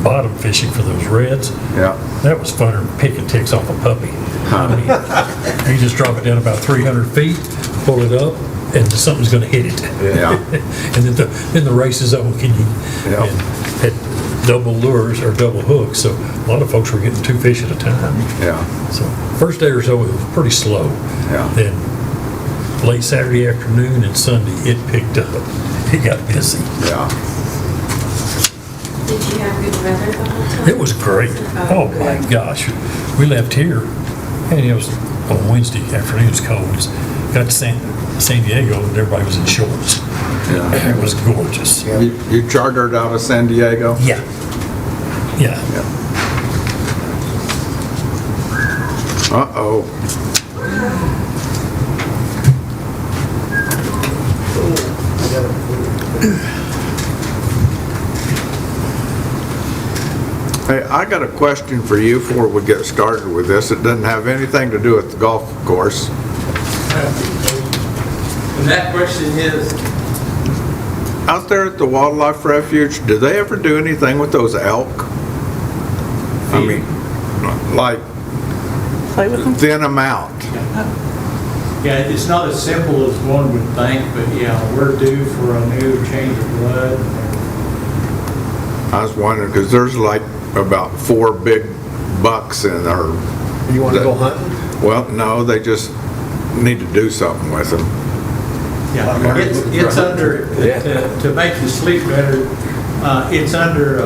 bottom fishing for those reds. Yeah. That was funner than picking ticks off a puppy. I mean, you just drop it down about 300 feet, pull it up, and something's going to hit it. Yeah. And then the race is over. Can you? Yeah. And had double lures or double hooks, so a lot of folks were getting 2 fish at a time. Yeah. So first day or so it was pretty slow. Yeah. Then late Saturday afternoon and Sunday it picked up. It got busy. Yeah. Did you have good weather the whole time? It was great. Oh my gosh. We left here and it was on Wednesday afternoon. It was cold. Got to San Diego and everybody was in shorts. Yeah. It was gorgeous. You chartered out of San Diego? Yeah. Yeah. Uh-oh. Hey, I got a question for you before we get started with this. It doesn't have anything to do with the golf course. And that question is, Out there at the Wildlife Refuge, do they ever do anything with those elk? I mean, like, Play with them? thin them out? yeah, it's not as simple as one would think, but yeah, we're due for a new change of blood. I was wondering, because there's like about 4 big bucks in there. You want to go hunting? Well, no, they just need to do something with them. Yeah, it's under, to make you sleep better, it's under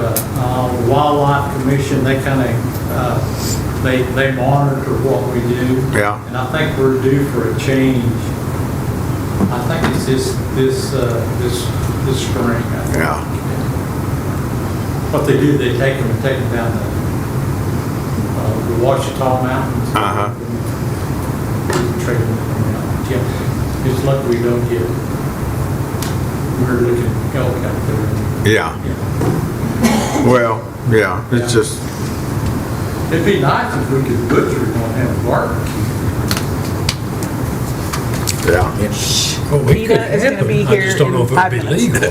Wildlife Commission. They kind of, they monitor what we do. Yeah. And I think we're due for a change. I think it's this spring. I think. Yeah. What they do, they take them down the Ouachita Mountains. Uh-huh. Trade them out. Yeah. It's lucky we don't get, we're looking at elk out there. Yeah. Well, yeah, it's just, It'd be nice if we could butcher it and have a barbecue. yeah. Well, we PETA could is have gonna it. be I here just don't know in if it'd 5 be minutes. legal.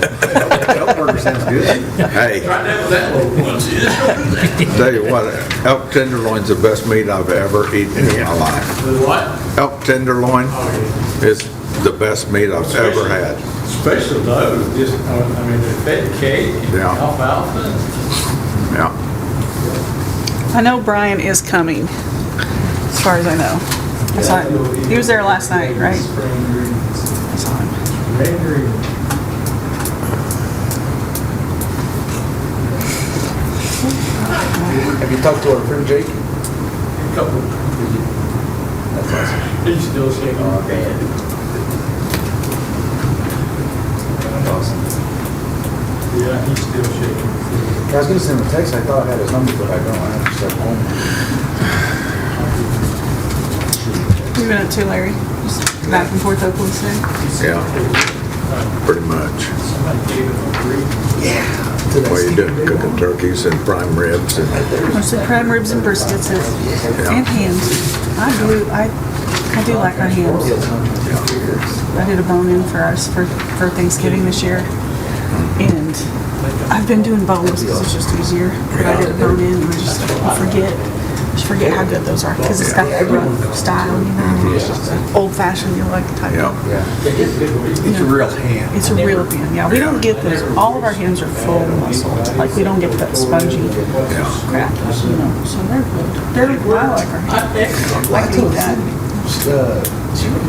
Elk burger sounds good. Hey, Right now with that little one. tell you what, elk tenderloin's the best meat I've ever eaten in my life. The what? Elk tenderloin is the best meat I've ever had. Especially those, just, I mean, they're fed cake and Yeah. alfalfa. Yeah. I know Brian is coming, as far as I know. I saw him. He was there last night, right? I saw him. Have you talked to our friend Jake? Couple. That's awesome. He's still shaking. Oh, man. That's awesome. Yeah, he's still shaking. I was gonna send him a text. I thought I had his number, but I don't. I have to start home. What have you been up to, Larry? Just back and forth Oakland today? Yeah, pretty much. Somebody gave him a brief. What you doing, cooking turkeys and prime ribs and, Mostly prime ribs and briskets and hams. I do like our hams. I did a bone-in for us for Thanksgiving this year. And I've been doing bones because it's just easier. But I did a bone-in and I forget how good those are because it's got that rough style, you know, old-fashioned, you like type. yeah. It's a real ham. It's a real ham, yeah. We don't get those. All of our hams are full muscle. Like we don't get that spongy crap, you know. So they're good. I like our hams. I can eat that.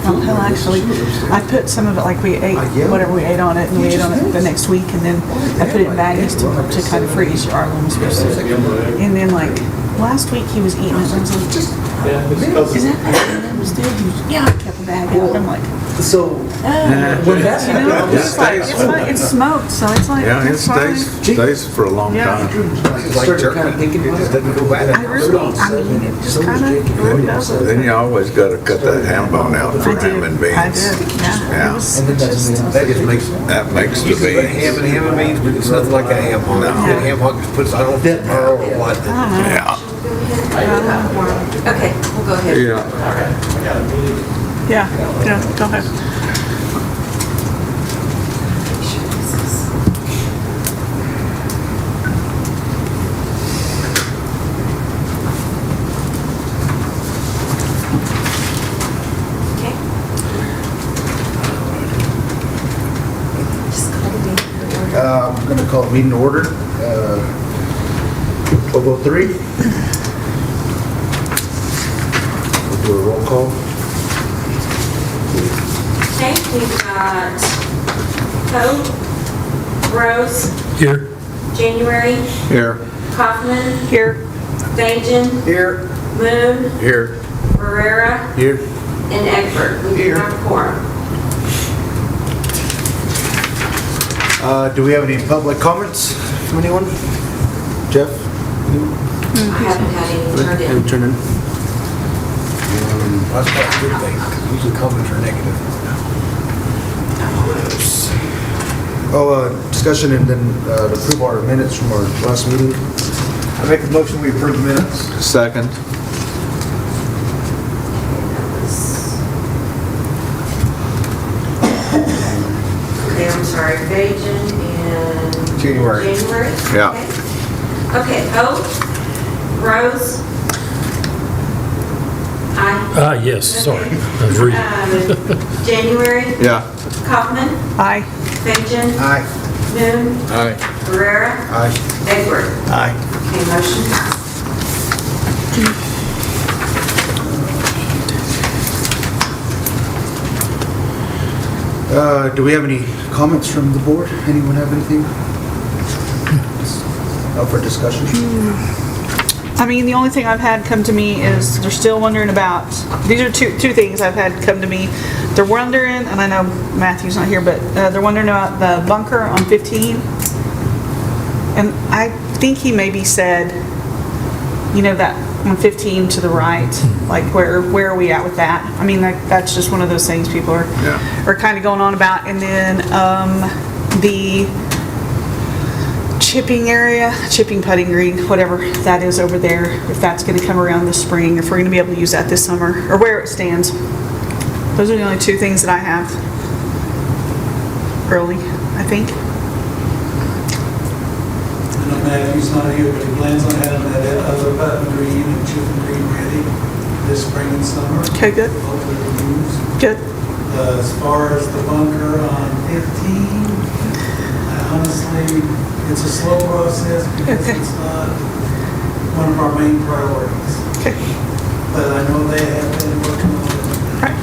Oh, hell, actually, I put some of it, like we ate, whatever we ate on it, and we ate on it the next week, and then I put it in baggies to kind of freeze our limbs. And then, like, last week he was eating it, and I was like, is that bad? Still? Yeah, I kept a bag out. I'm like, So, when that's you know, it's like, it's smoked, so it's like, Yeah, it it's fine. stays for a long Yeah. time. like kind of thinking it just doesn't go bad. I mean, it just kind of really does it. Then you always gotta cut that ham bone out for ham and beans. I did, yeah. Yeah. It was And then that just makes That makes the you can put beans. ham and beans, but it's nothing like a ham hock. No. That ham hock just puts, I don't know if it's marrow or what. Yeah. Okay, we'll go ahead. Yeah. Yeah, go ahead. meeting to order. 12:03. We'll do a roll call. Okay, we've got Poe, Rose, Here? January, Here. Kaufman, Here, Bajan, Here. Moon, Here. Barrera, Here. and Egbert. We do Here. have a quorum. Do we have any public comments from anyone? Jeff? I haven't had any turned in. Turn in. That's not a good thing, because usually comments are negative. Discussion and then to approve our minutes from our last meeting. I make a motion, we approve the minutes. Second. Okay, I'm sorry, Bajan and... January. January? Yeah. Okay, Poe, Rose. Aye. Yes, sorry. I was reading. January, Yeah. Kaufman, aye. Bajan, Aye. Moon, Aye. Barrera, Aye. Egbert. Aye. Okay, motion passed. Do we have any comments from the board? Anyone have anything? Up for discussion? I mean, the only thing I've had come to me is they're still wondering about, these are two things I've had come to me. They're wondering, and I know Matthew's not here, but they're wondering about the bunker on 15. And I think he maybe said, you know, that on 15 to the right, like where are we at with that? I mean, that's just one of those things people are kind of going on about. And then the chipping putting green, whatever that is over there, if that's going to come around this spring, if we're going to be able to use that this summer, or where it stands. Those are the only two things that I have early, I think. I know Matthew's not here, but he plans on having that other button green and chipping green ready this spring and summer. Okay, good. Hopefully we'll use. Good. As far as the bunker on 15, honestly, it's a slow process because Okay. it's not one of our main priorities. Okay. But I know they have been working on it. Right.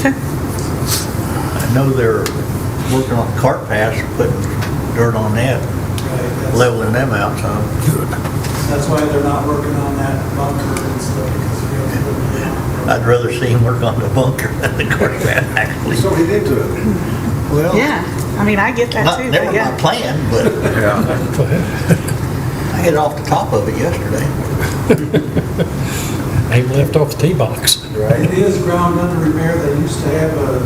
Okay. I know they're working on cart paths, putting dirt on that, Right? leveling them out some. That's why they're not working on that bunker and stuff because we have to put it on. I'd rather see him work on the bunker than the cart path, actually. So he did to it. Well, Yeah. I mean, I get that not, too, never but my yeah. plan, but Yeah. Go ahead. I hit off the top of it yesterday. Ain't left off the tee box. Right. It is ground under repair. They used to have a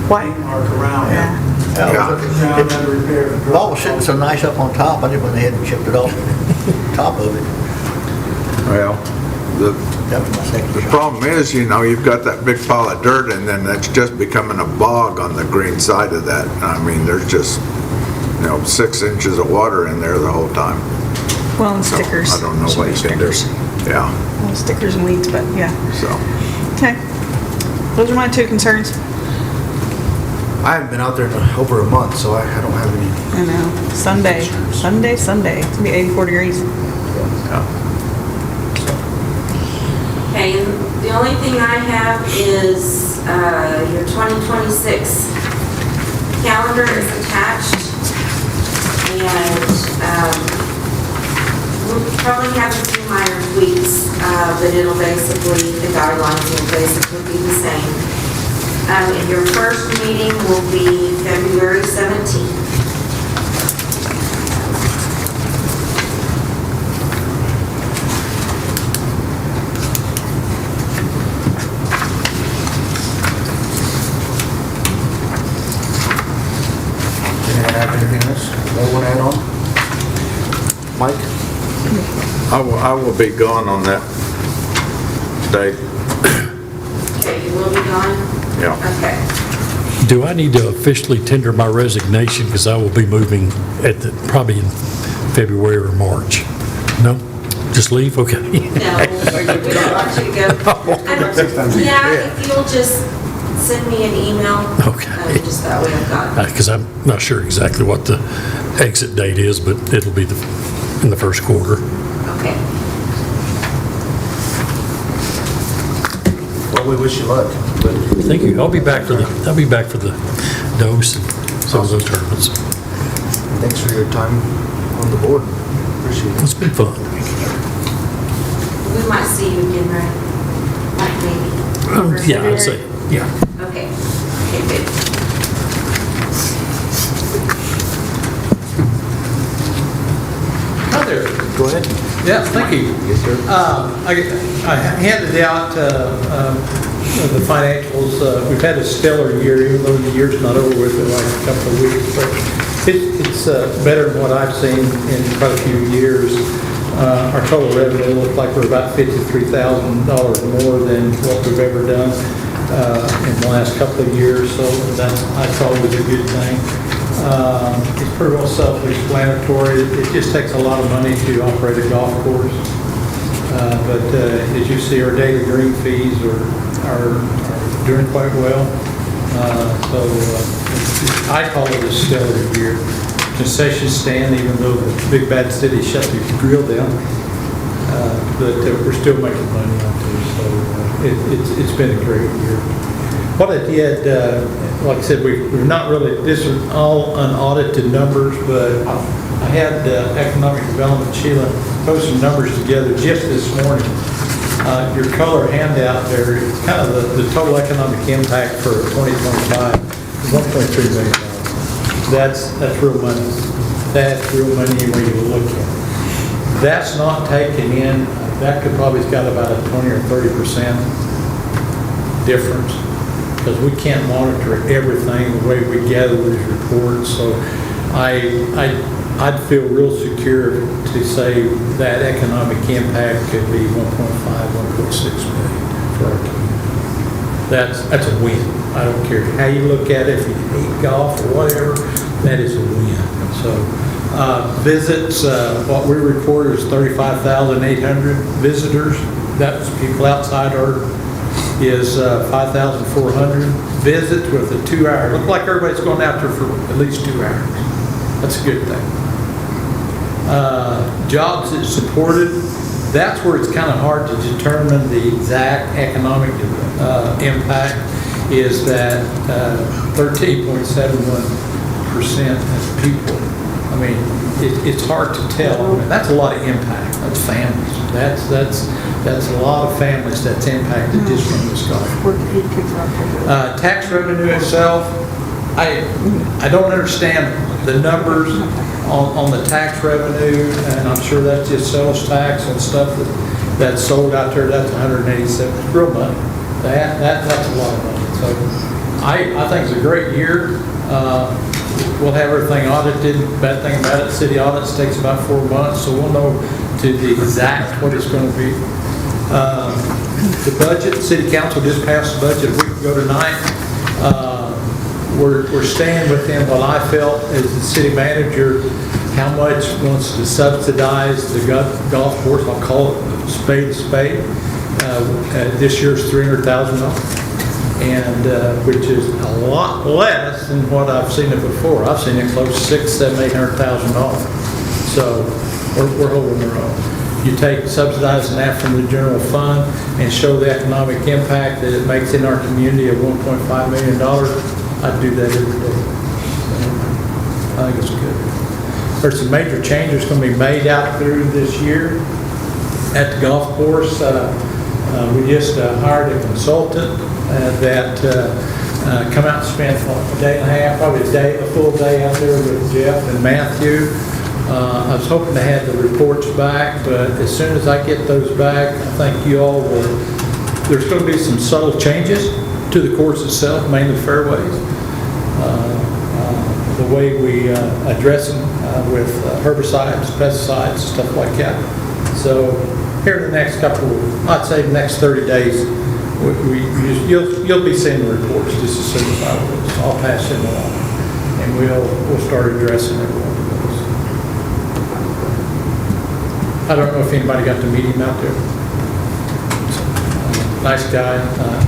White. paint mark around Yeah. it. Yeah. Ground under repair. It all was sitting so nice up on top, I just went ahead and chipped it off the top of it. Well, the That was my second The shot. problem is, you know, you've got that big pile of dirt and then that's just becoming a bog on the green side of that. I mean, there's just, 6 inches of water in there the whole time. Well, and So, stickers. I don't know what you can do. Stickers. Yeah, Well, stickers and weeds, but yeah. so, Okay. Those are my two concerns. I haven't been out there in over a month, so I don't have any. I know. Sunday. It's going to be 84 degrees. yeah. Okay, and the only thing I have is your 2026 calendar is attached. And we'll probably have a few minor tweaks, but it'll basically, the guidelines will basically be the same. And your first meeting will be February 17th. Anyone have anything else they want to add on? Mike? I will be gone on that day. Okay, you will be gone? Yeah. Okay. Do I need to officially tender my resignation because I will be moving probably in February or March? No? Just leave? Okay. No, we don't want you to go. Yeah, if you'll just send me an email. Okay. Just that way I've got it. Because I'm not sure exactly what the exit date is, but it'll be in the first quarter. Okay. Well, we wish you luck. But Thank you. I'll be back for the dose and some of those tournaments. thanks for your time on the board. Appreciate it. It's been fun. We might see you again, right? Like maybe. Yeah, I'd say, yeah. Okay. Okay, good. Hi there. Go ahead. Yeah, thank you. Yes, sir. I handed out the financials. We've had a stellar year, even though the year's not over with in like a couple of weeks. But it's better than what I've seen in quite a few years. Our total revenue looks like we're about $53,000 more than what we've ever done in the last couple of years. So that's always a good thing. It's pretty well self-explanatory. It just takes a lot of money to operate a golf course. But as you see, our daily green fees are doing quite well. I call it a stellar year. Concession stand, even though the big bad city shut the grill down, but we're still making money out there. So it's been a great year. What I did, like I said, we've not really, this is all unaudited numbers, but I had Economic Development, Sheila, post some numbers together just this morning. Your color handout there, it's kind of the total economic impact for 2025 is $1.3 million. That's real money. That's real money when you look at it. That's not taken in, that could probably have got about a 20 or 30% difference, because we can't monitor everything the way we gather these reports. So I'd feel real secure to say that economic impact could be 1.5, 1.6 million for our community. That's a win. I don't care how you look at it, if you hate golf or whatever, that is a win. So visits, what we report is 35,800 visitors. That's people outside our is 5,400 visits with a 2-hour. Look like everybody's going out there for at least 2 hours. That's a good thing. Jobs that's supported, that's where it's kind of hard to determine the exact economic impact, is that 13.71% of people. I mean, it's hard to tell. I mean, that's a lot of impact. That's families. That's a lot of families that's impacted just from this golf. Tax revenue itself, I don't understand the numbers on the tax revenue, and I'm sure that's just sales tax and stuff that's sold out there. That's 187. It's real money. That's a lot of money. So I think it's a great year. We'll have everything audited. Bad thing about it, city audits takes about 4 months, so we'll know to the exact what it's going to be. The budget, city council just passed the budget a week ago tonight. We're staying within what I felt as the city manager, how much wants to subsidize the golf course. I'll call it spade to spade. This year's $300,000, and which is a lot less than what I've seen it before. I've seen it close to $600,000, $700,000, $800,000. So we're holding our own. You take subsidizing that from the general fund and show the economic impact that it makes in our community of $1.5 million. I'd do that every day. I think it's good. There's some major changes going to be made out through this year at the golf course. We just hired a consultant that come out and spent a day and a half, probably a full day out there with Jeff and Matthew. I was hoping to have the reports back, but as soon as I get those back, I think you all will. There's going to be some subtle changes to the course itself, mainly fairways. The way we address them with herbicides, pesticides, stuff like that. So here in the next I'd say the next 30 days, you'll be seeing the reports just as soon as I will. So I'll pass them along, and we'll start addressing every one of those. I don't know if anybody got the meeting out there. nice guy.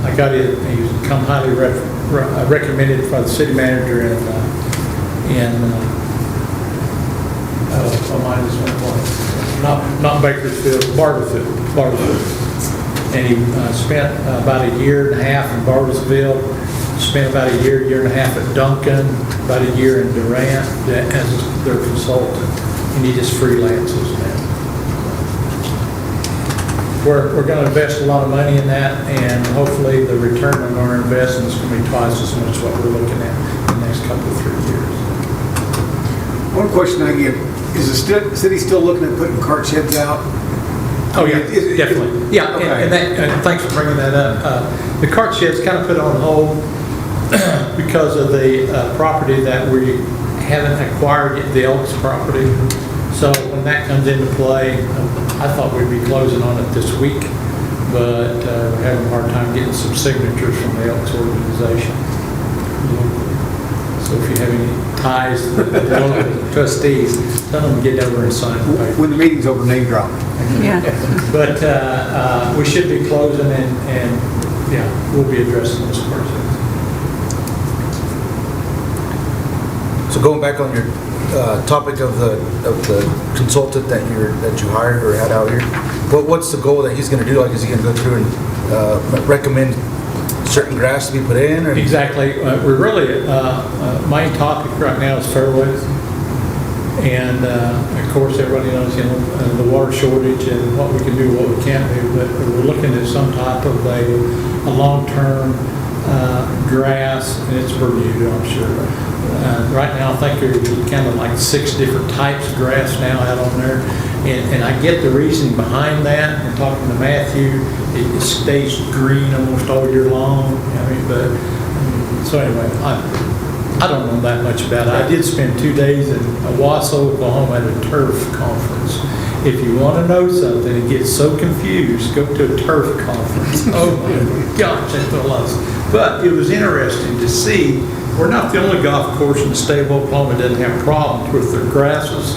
I got it, he's come highly recommended by the city manager oh, mine is not Bakersfield, Bartlesville. And he spent about a year and a half in Bartlesville, spent about a year and a half at Duncan, about a year in Durant as their consultant, and he just freelances now. We're going to invest a lot of money in that, and hopefully the return on our investment is going to be twice as much as what we're looking at in the next couple of 3 years. One question I get, is the city still looking at putting cart sheds out? Oh, yeah, definitely. Yeah, Okay. and thanks for bringing that up. The cart shed's kind of put on hold because of the property that we haven't acquired yet, the Elks property. So when that comes into play, I thought we'd be closing on it this week, but we're having a hard time getting some signatures from the Elks organization. So if you have any ties to the local trustees, tell them to get over and sign the paper. When the meeting's over, name drop. Yeah. But we should be closing and yeah, we'll be addressing those questions. So going back on your topic of the consultant that you hired or had out here, what's the goal that he's going to do? Like, is he going to go through and recommend certain grass to be put in? Or? Exactly. We're really, main topic right now is fairways. And of course, everybody knows, the water shortage and what we can do, what we can't do. But we're looking at some type of a long-term grass, and it's Bermuda, I'm sure. Right now, I think there's kind of like 6 different types of grass now out on there. And I get the reasoning behind that. And talking to Matthew, it stays green almost all year long. So anyway, I don't know that much about it. I did spend 2 days in Owasso, Oklahoma at a turf conference. If you want to know something and get so confused, go to a turf conference. Oh my gosh, that's what I love. But it was interesting to see, we're not the only golf course in the state of Oklahoma that doesn't have problems with their grasses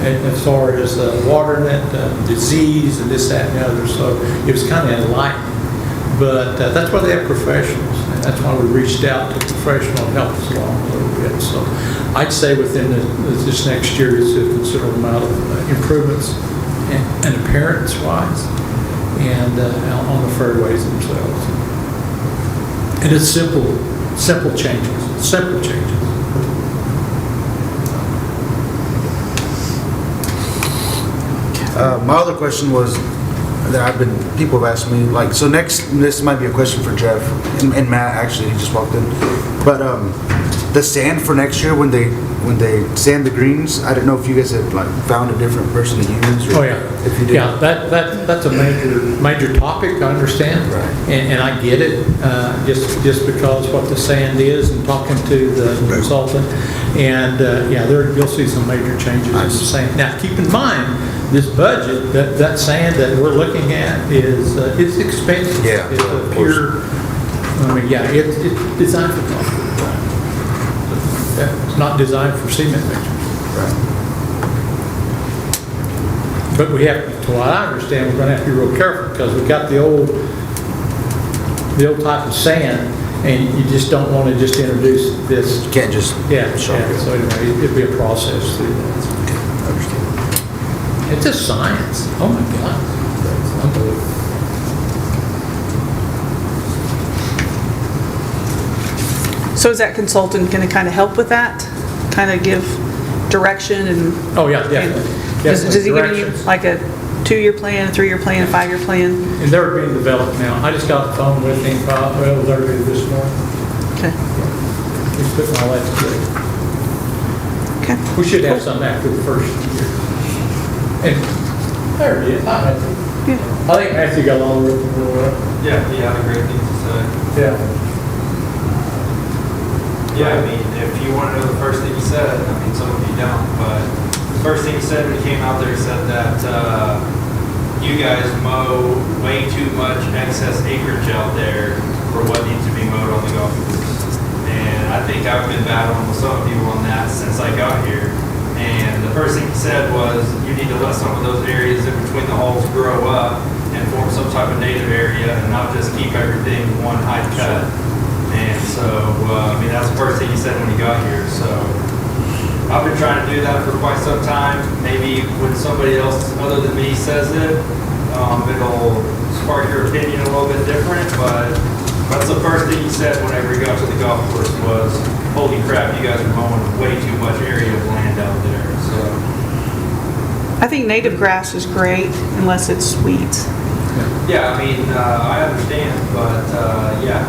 as far as watering it, disease, and this, that, and the other. So it was kind of enlightening. But that's why they have professionals. And that's why we reached out to professionals to help us along a little bit. So I'd say within this next year, it's a considerable amount of improvements and appearance-wise and on the fairways themselves. And it's simple changes. Simple changes. My other question was that people have asked me, like, so next, this might be a question for Jeff and Matt, actually, he just walked in. But the sand for next year, when they sand the greens, I don't know if you guys have like found a different person to use. Or Oh yeah, if you did. Yeah. That's a major topic. I understand, Right. and I get it. Just because what the sand is, and talking to the consultant, and you'll see some major changes in the sand. Now, keep in mind this budget, that sand that we're looking at is it's expensive. Yeah, It's of a pure. It's designed for concrete. It's not designed for cement mixers. Right. But we have, to what I understand, we're going to have to be real careful because we've got the old type of sand, and you just don't want to just introduce this. You can't just So anyway, it'd be a process through that. understand. It's a science. Oh my God, it's unbelievable. So is that consultant going to kind of help with that? Kind of give direction and? Oh yeah, definitely. Does he give you Directions. like a 2-year plan, a 3-year plan, a 5-year plan? And they're being developed now. I just got the phone with him, it was earlier this morning. Okay. He's putting all that together. Okay. We should have something after the first year. And there it is. Hi, Matthew. Yeah. I think Matthew got along with him real well. Yeah, he had a great thing to say. Yeah. Yeah, I mean, if you want to know the first thing he said, I mean, some of you don't, but the first thing he said when he came out there, he said that you guys mow way too much excess acreage out there for what needs to be mowed on the golf course. And I think I've been battling with some of you on that since I got here. And the first thing he said was, you need to let some of those areas in between the holes grow up and form some type of native area and not just keep everything one high cut. And so, I mean, that's the first thing he said when he got here. So I've been trying to do that for quite some time. Maybe when somebody else other than me says it, it'll spark your opinion a little bit different. But that's the first thing he said whenever he got to the golf course was, holy crap, you guys are mowing way too much area of land out there. So I think native grass is great unless it's weeds. yeah, I mean, I understand, but yeah.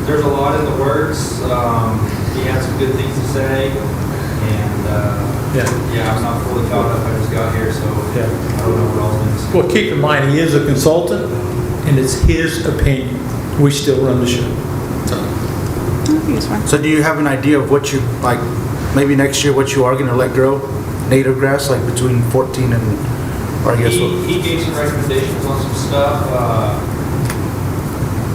There's a lot in the works. He had some good things to say, and yeah, I'm not fully caught up. I just got here, so Yeah. I don't know what all this. Well, keep in mind, he is a consultant, and it's his opinion. We still run the show. I think it's fine. So do you have an idea of what you, like, maybe next year, what you are gonna let grow? Native grass, like between 14 and, or I guess what? He gave some recommendations on some stuff.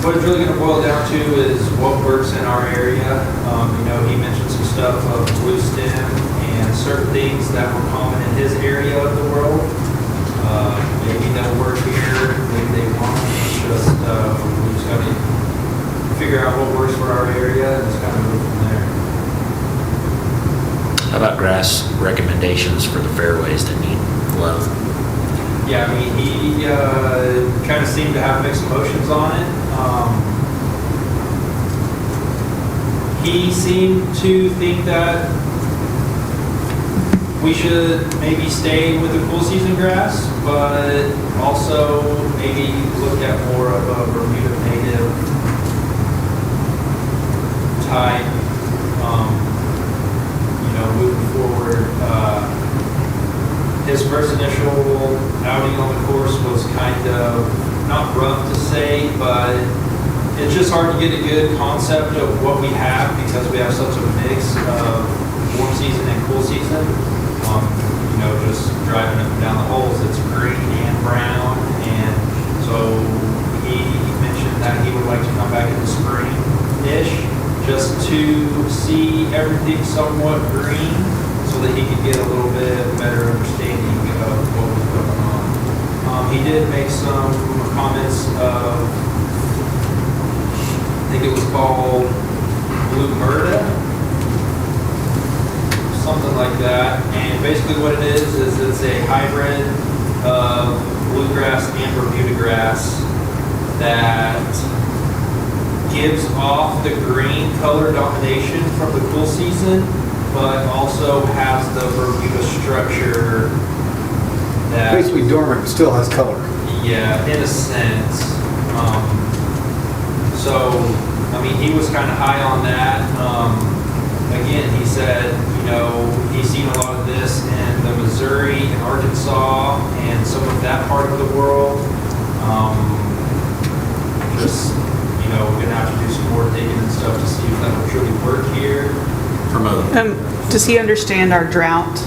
What it's really going to boil down to is what works in our area. You know, he mentioned some stuff of blue stem and certain things that were common in his area of the world. Maybe they'll work here, maybe they won't. It's just, we just got to figure out what works for our area and just kind of move from there. How about grass recommendations for the fairways that need love? Yeah, I mean, he kind of seemed to have mixed emotions on it. He seemed to think that we should maybe stay with the cool season grass, but also maybe look at more of a Bermuda native type, you know, moving forward. His first initial outing on the course was kind of, not rough to say, but it's just hard to get a good concept of what we have because we have such a mix of warm season and cool season. You know, just driving up and down the holes, it's green and brown, and so he mentioned that he would like to come back in the spring-ish just to see everything somewhat green so that he could get a little bit better understanding of what was going on. He did make some comments of, I think it was called Blue Murda, something like that. And basically what it is it's a hybrid of bluegrass and Bermuda grass that gives off the green color domination from the cool season, but also has the Bermuda structure that... Basically dormant, but still has color. Yeah, in a sense. So, I mean, he was kind of high on that. Again, he said, you know, he's seen a lot of this in the Missouri and Arkansas and some of that part of the world. Just, you know, we're going to have to do some more digging and stuff to see if that will truly work here. Does he understand our drought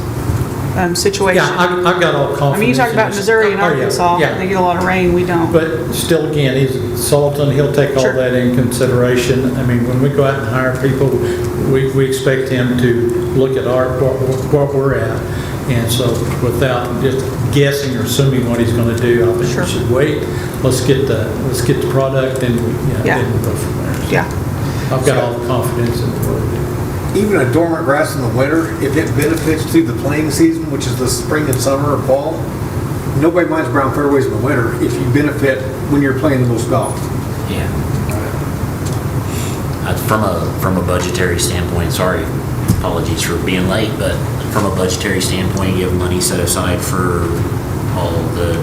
situation? Yeah, I've got all confidence. I mean, you talk in about this. Missouri and Oh, yeah, Arkansas, yeah. they get a lot of rain, we don't. But still, again, he's a consultant, he'll take all Sure. that in consideration. I mean, when we go out and hire people, we expect him to look at what we're at. And so without just guessing or assuming what he's gonna do, I think Sure. we should wait. Let's get the product and, Yeah. then we'll go from there. So Yeah, I've got all the confidence in the world. Even a dormant grass in the winter, if it benefits through the playing season, which is the spring and summer or fall, nobody minds brown fairways in the winter if you benefit when you're playing the most golf. Yeah. From a budgetary standpoint, sorry, apologies for being late, but from a budgetary standpoint, you have money set aside for all the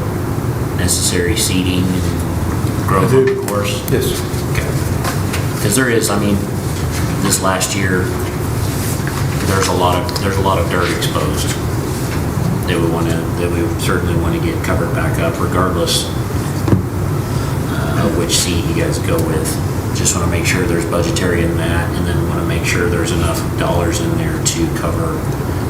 necessary seeding and growth I of do. the course? Yes. Okay. Because there is, I mean, this last year, there's a lot of dirt exposed that we certainly want to get covered back up regardless of which seed you guys go with. Just want to make sure there's budgetary in that, and then want to make sure there's enough dollars in there to cover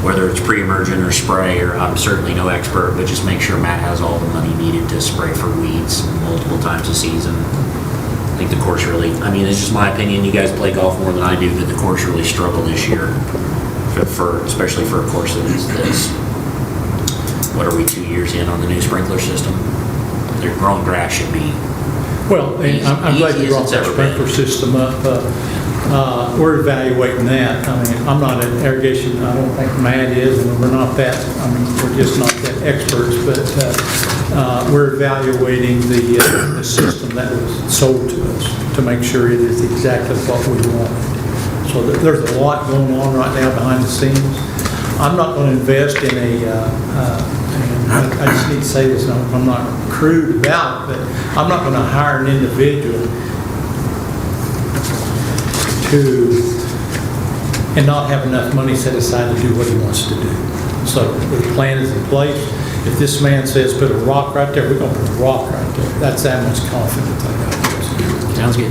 whether it's pre-emergent or spray, or I'm certainly no expert, but just make sure Matt has all the money needed to spray for weeds multiple times a season. I think the course really, I mean, it's just my opinion, you guys play golf more than I do, but the course really struggled this year, especially for a course that is this. what are we, 2 years in on the new sprinkler system? Their growing grass should be, Well, and I'm glad you brought that sprinkler system up. We're evaluating that. I mean, I'm not an irrigation, I don't think Matt is, and we're not that, I mean, we're just not that experts, but we're evaluating the system that was sold to us to make sure it is exactly what we want. So there's a lot going on right now behind the scenes. I'm not going to invest in and I just need to say this, and I'm not crude about it, but I'm not going to hire an individual and not have enough money set aside to do what he wants to do. So the plan is in place. If this man says put a rock right there, we're going to put a rock right there. That's that much confidence I got. sounds good.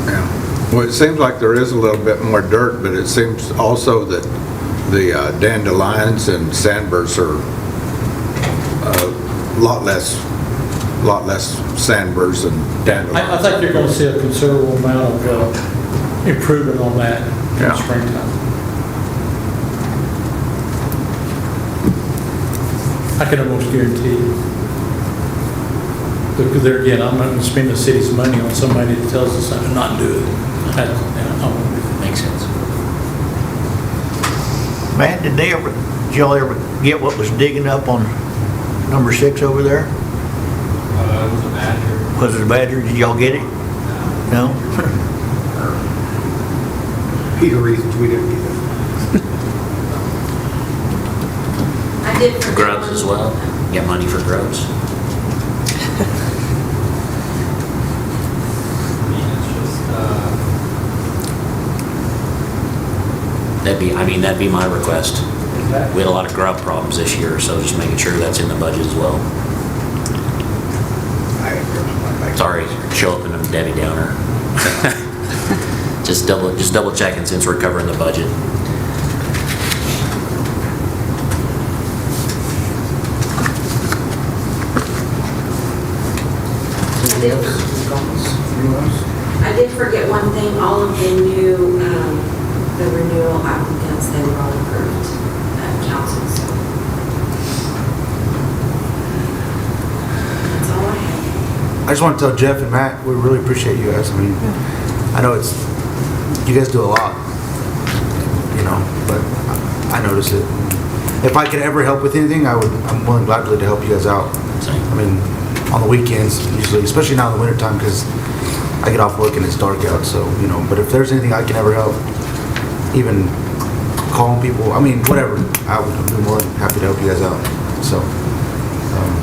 Yeah. Well, it seems like there is a little bit more dirt, but it seems also that the dandelions and sandburrs are a lot less sandburrs than dandelions. I think you're going to see a considerable amount of improvement on that in Yeah. springtime. I can almost guarantee you. Because there again, I'm not going to spend the city's money on somebody that tells us I not do it. I won't do it. Makes sense. Matt, did y'all ever get what was digging up on number 6 over there? It was a badger. Was it a badger? Did y'all get it? No? Peter reasons we didn't get it. I did forget Grubs one- as well? Get money for grubs? I mean, it's just, That'd be my request. We had a lot of grub problems this year, so just making sure that's in the budget as well. Sorry, show up in a Debbie Downer. Just double checking since we're covering the budget. I did forget one thing, all of the new, the renewal applicants, they were all approved at council, so. That's all I have. I just want to tell Jeff and Matt, we really appreciate you guys. I mean, I know you guys do a lot, but I notice it. If I could ever help with anything, I'm willing gladly to help you guys out. Same. I mean, on the weekends usually, especially now in the wintertime, because I get off work and it's dark out, so, but if there's anything I can ever help, even calling people, I mean, whatever, I would be more than happy to help you guys out, so.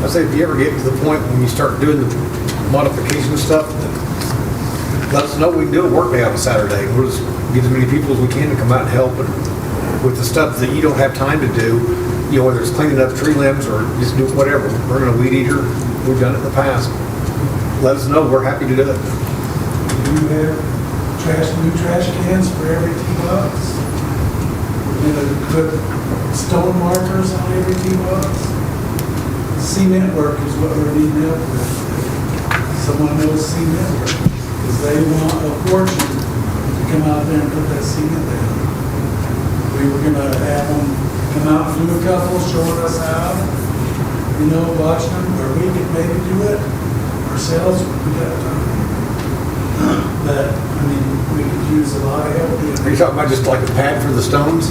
I say if you ever get to the point when you start doing the modification stuff, let us know. We can do a work day on a Saturday. We'll just get as many people as we can to come out and help. And with the stuff that you don't have time to do, whether it's cleaning up tree limbs or just do whatever, burning a weed eater, we've done it in the past. Let us know. We're happy to do it. We do have new trash cans for every $2. We're gonna put stone markers on every $2. Cement work is what we're needing help with. Someone knows cement work, because they want a fortune to come out there and put that cement down. We were gonna have them come out and do a couple, showing us how, watching them, where we could maybe do it ourselves when we got time. But, we could use a lot of help doing Are you it. talking about just like a pad for the stones?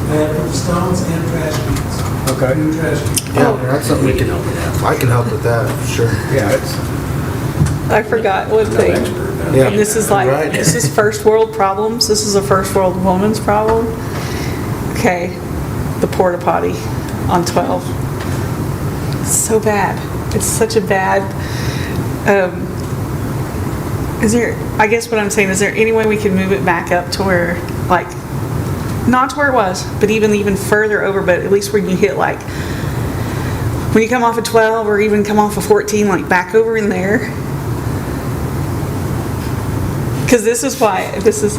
Pad for the stones and trash cans. Okay. New trash cans. Yeah, that's something we can help with that. I can help with that, for sure. Yeah, it's. I forgot one thing. Yeah. And this is Right. this is first world problems. This is a first world woman's problem. Okay, the porta potty on 12. It's so bad. It's such a bad, I guess what I'm saying, is there any way we can move it back up to where, not to where it was, but even further over, but at least when you hit when you come off of 12 or even come off of 14, back over in there. Because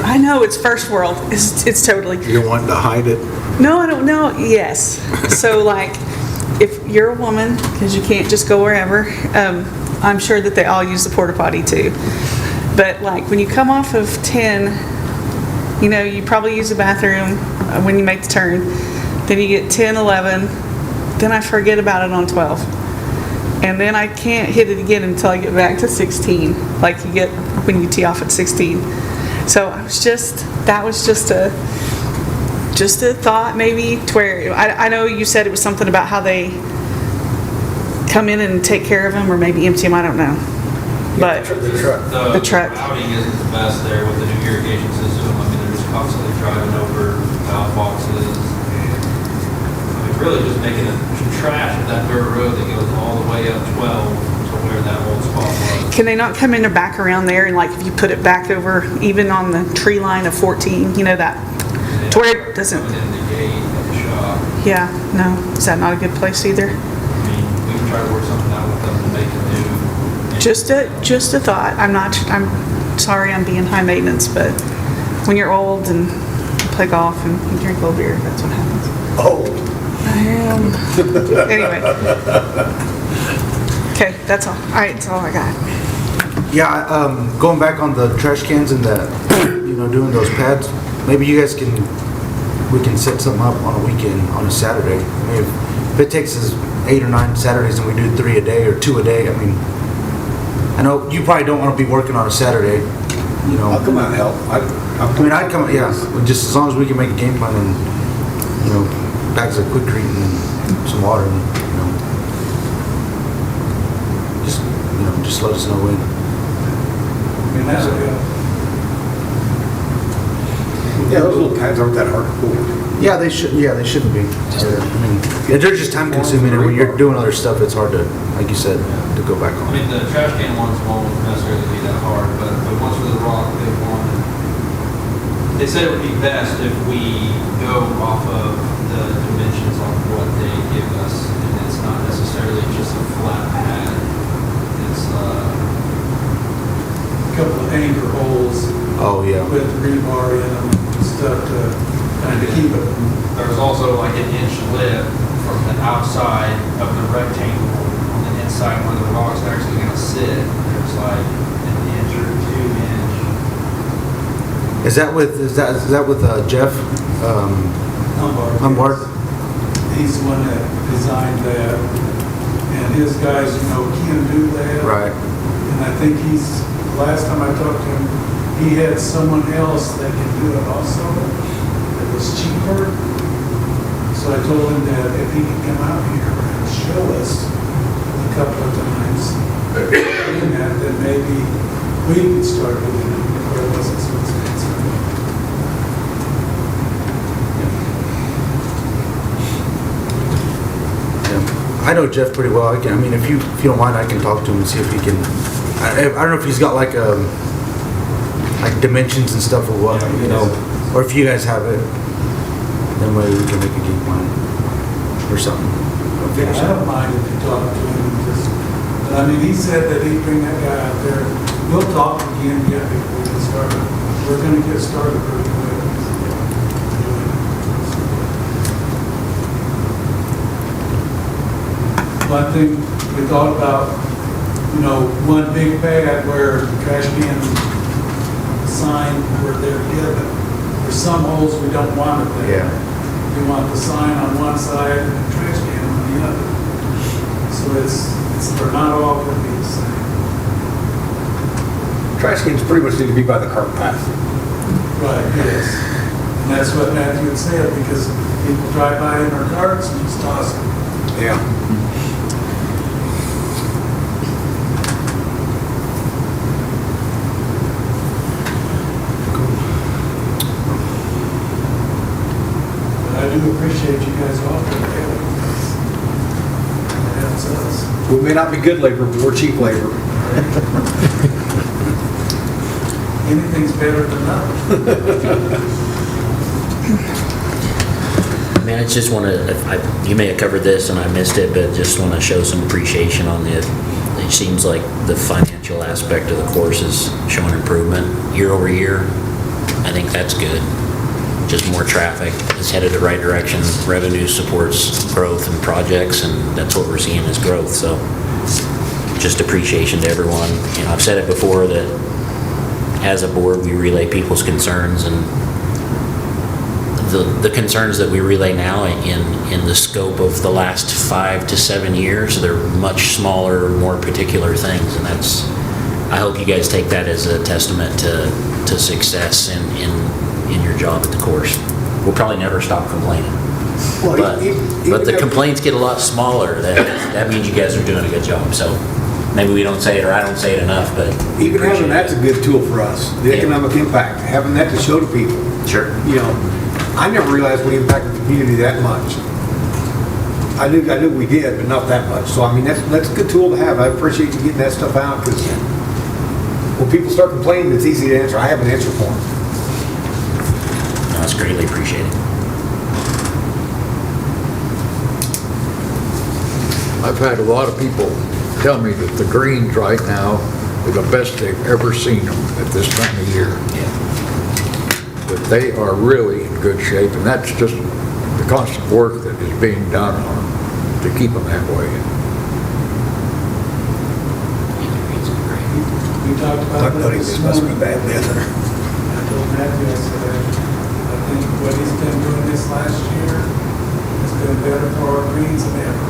I know it's first world. It's totally. You want to hide it? No, I don't know. Yes. So if you're a woman, because you can't just go wherever, I'm sure that they all use the porta potty too. But when you come off of 10, you probably use the bathroom when you make the turn. Then you get 10, 11, then I forget about it on 12. And then I can't hit it again until I get back to 16, like you get when you tee off at 16. So that was just a thought maybe to where, I know you said it was something about how they come in and take care of them or maybe empty them, I don't know. But the truck. The routing isn't the best there with the new irrigation system. I mean, they're just constantly driving over valve boxes. I mean, really just making a trash of that dirt road that goes all the way up 12 to where that old spot was. Can they not come in or back around there and like if you put it back over even on the tree line of 14, you know that, to where it doesn't. Coming in the gate at the shop. Yeah, no, is that not a good place either? I mean, we can try to work something out with them to make it new. Just a thought. I'm sorry I'm being high maintenance, but when you're old and you play golf and you drink a little beer, that's what happens. Oh. Anyway. Okay, that's all. All right, that's all I got. Yeah, going back on the trash cans and the, doing those pads, maybe you guys we can set something up on a weekend, on a Saturday. I mean, if it takes us 8 or 9 Saturdays and we do 3 a day or 2 a day, I mean, I know you probably don't want to be working on a Saturday, I'll come out and help. I'd come, yeah, just as long as we can make a game plan and, bags of quickcrete and some water and, just let us know when. I mean, that's a good. Yeah, those little pads aren't that hard to pull. Yeah, they shouldn't be. I mean, they're just time consuming and when you're doing other stuff, it's hard to, like you said, to go back I on. mean, the trash can ones won't necessarily be that hard, but the ones for the rock, they said it would be best if we go off of the dimensions on what they give us, and it's not necessarily just a flat pad. It's A couple of anchor holes Oh, yeah. with rebar in them and stuff to kind of keep it. There's also like an inch lip from the outside of the rectangle on the inside where the rock's actually going to sit. There's like an inch or 2 inch. Is that with Jeff? Humbard? He's the one that designed that. And his guys, can do that. Right. And I think last time I talked to him, he had someone else that can do it also. It was cheaper. So I told him that if he could come out here and show us a couple of times doing that, then maybe we could start doing it where it wasn't so expensive. I know Jeff pretty well. If you don't mind, I can talk to him and see if he can. I don't know if he's got like dimensions and stuff or what, or if you guys have it, then maybe we can make a game plan or something. Yeah, I don't mind if you talk to him. But he said that he'd bring that guy out there. We'll talk again before we get started. We're going to get started pretty quick. One thing we thought about, one big pad where the trash can sign where they're given. There's some holes we don't want it there. Yeah. We want the sign on one side and the trash can on the other. So they're not all going to be the same. Trash cans pretty much need to be by the cart path. Right, yes. And that's what Matthew had said, because people drive by in their carts and just toss them. Yeah. I do appreciate you guys offering it. It helps us. We may not be good labor, but we're cheap labor. Anything's better than nothing. I mean, I just want to, you may have covered this and I missed it, but just want to show some appreciation on it seems like the financial aspect of the course is showing improvement year over year. I think that's good. Just more traffic is headed the right direction. Revenue supports growth and projects, and that's what we're seeing is growth. So just appreciation to everyone. I've said it before that as a board, we relay people's concerns, and the concerns that we relay now in the scope of the last 5 to 7 years, they're much smaller, more particular things, and I hope you guys take that as a testament to success in your job at the course. We'll probably never stop complaining. Well, But the complaints get a lot smaller. That means you guys are doing a good job. So maybe we don't say it or I don't say it enough, but Even having that's a good tool for us, the Yeah. economic impact, having that to show to people. sure. You know, I never realized we impacted the community that much. I knew we did, but not that much. So I mean, that's a good tool to have. I appreciate you getting that stuff out, because when people start complaining, it's easy to answer. I have an answer for them. No, it's greatly appreciated. I've had a lot of people tell me that the greens right now are the best they've ever seen them at this time of year. That they are really in good shape, and that's just the constant work that is being done on them to keep them that way. We talked about that this morning. bad weather. I told Matthew, I said, I think what he's been doing this last year has been better for our greens than ever.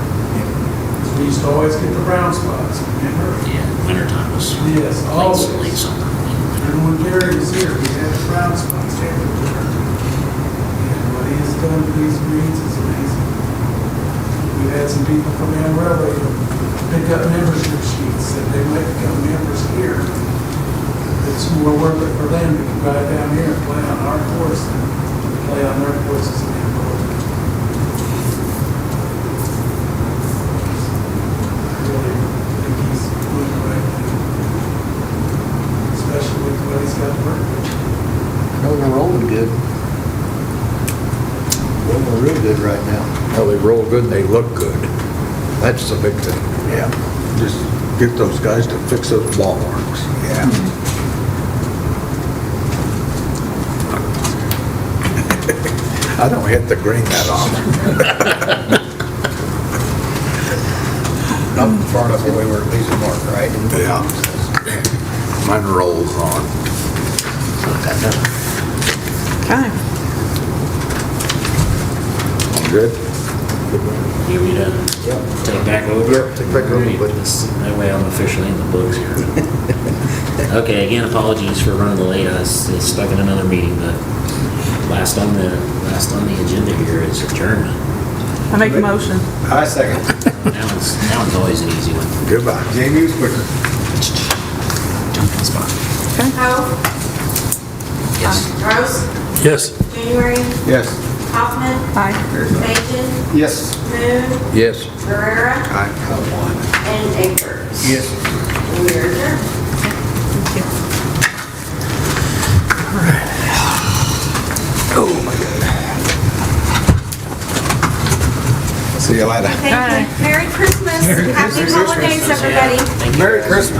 Because we used to always get the brown spots, remember? Yeah, wintertime was Yes, always. late summer. And when Gary was here, we had the brown spots everywhere. And what he has done to these greens is amazing. We've had some people from Amarillo pick up membership sheets that they might become members here. It's more worth it for them to ride down here and play on our course than play on their courses in Amarillo. I really think he's doing the right thing, especially with what he's got to work with. No, they're rolling good. Rolling real good right now. Well, they roll good and they look good. That's the big thing. Yeah. Just get those guys to fix those ball marks. Yeah. I don't hit the green that often. Not far enough away where it leaves a mark, right? Yeah. Mine rolls on. Okay. Good? You want me to take back over? Yep, take back over, Great. but- That way I'm officially in the books here. Okay, again, apologies for running late. I was stuck in another meeting, but last on the agenda here is adjournment. I make a motion. I second. That one's always an easy one. Goodbye. Jamie was quicker. Jump in the spot. Hope, Yes. Rose, Yes. January, Yes. Hoffman, Aye. Bacon, Yes. Moon, Yes. Guerrera, Aye. and Egbert. Yes. We are adjourned. Thank you. See you later. Thank you. Merry Christmas. Happy holidays, everybody. Merry Christmas.